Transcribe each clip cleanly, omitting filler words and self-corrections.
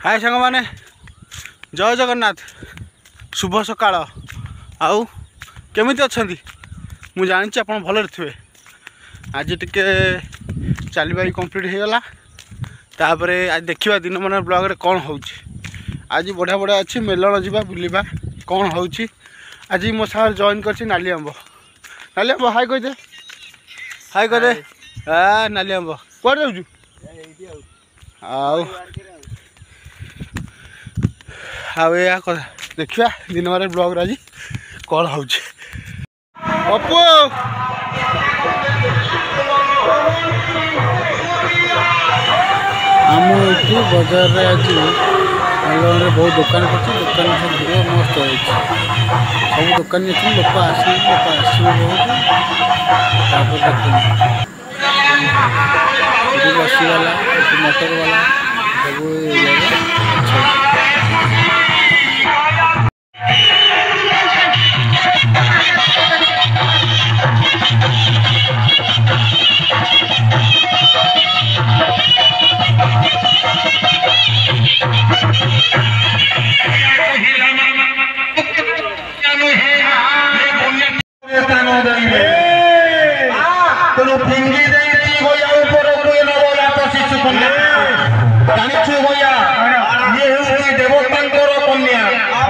हाय सांग मैंने जय जगन्नाथ शुभ सकाळ आउ केमिति अछंती मु जानि छी आपण भलरे थिबे। आज टिके चलबा कंप्लीट हो गला तापरे आज देखिबा दिन मन ब्लॉग रे कोन होउची। आज बढ़िया बढ़िया अच्छी मेलन जीवा बुलिबा कोन होउची। आज मो सार जॉइन करछि नाली अंब हाय कह दे हाय कह दे आ नाली अंब कोड जाउछु आउ आउ या कथा देखिबा दिन मन ब्लॉग रे आज कोन होउची। अपू आम ये बजार में आज मेलन में बहुत दुकान कर दुकान सब भिड़ मस्त हो सब दुकान लोक आस बहुत बसवाला मोटर वाला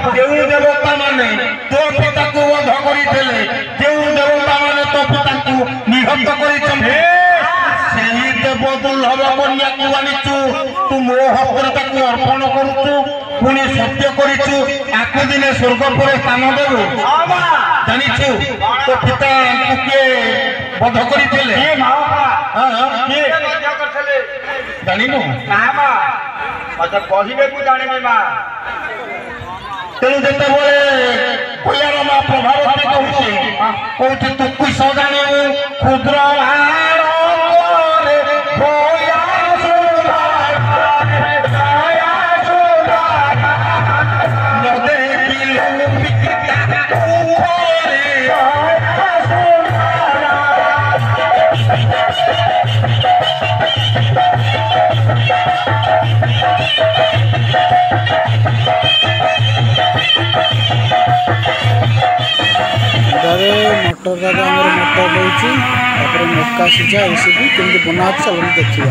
सब देवता माने तो पिता को वध करितले देवता माने तो पिता को निहत करितले सेही देव दुर्लभ कन्या को आनिचु तू मो हस्ते को अर्पण करूचु पुनी सत्य करिचु आकु दिने स्वर्ग पर स्थान देबु जानिचु तो पिता को के वध करितले के मावा के वध करथले जानिनु ना मा मत कहिबे को जाने मा तेणु जिते भैयार माँ प्रभावती कहूँ तू कुश जाने क्षुद्र मोटर दादा मोटर दूसरी मक्का सीझा रेसिपी केमती बना चल देखा।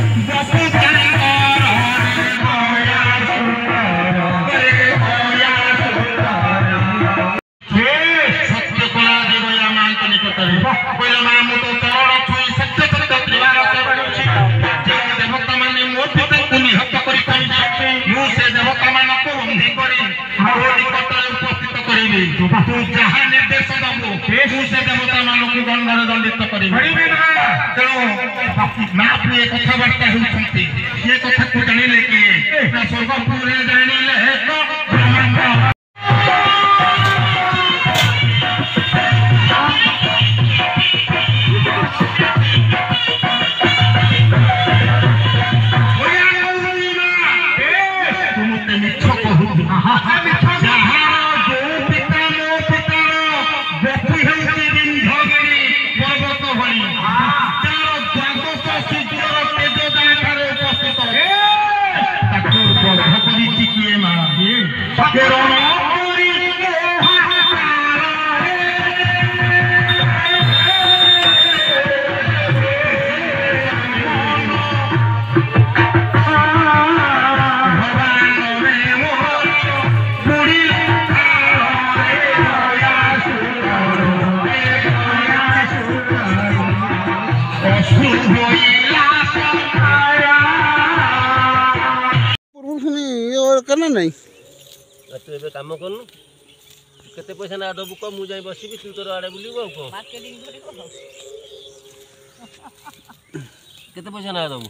तू जहाँ निर्देश दबू से देवता मान को दंड दंडित कर कथबार्ता होती ये कथा को जाने किए स्वर्गपुर जाने करना नहीं तू ए काम करनु केते पैसा ना दबु को मु जाई बसिबी तू तोर आडे बुलिबो को मार्केटिंग करिबो केते पैसा ना दबु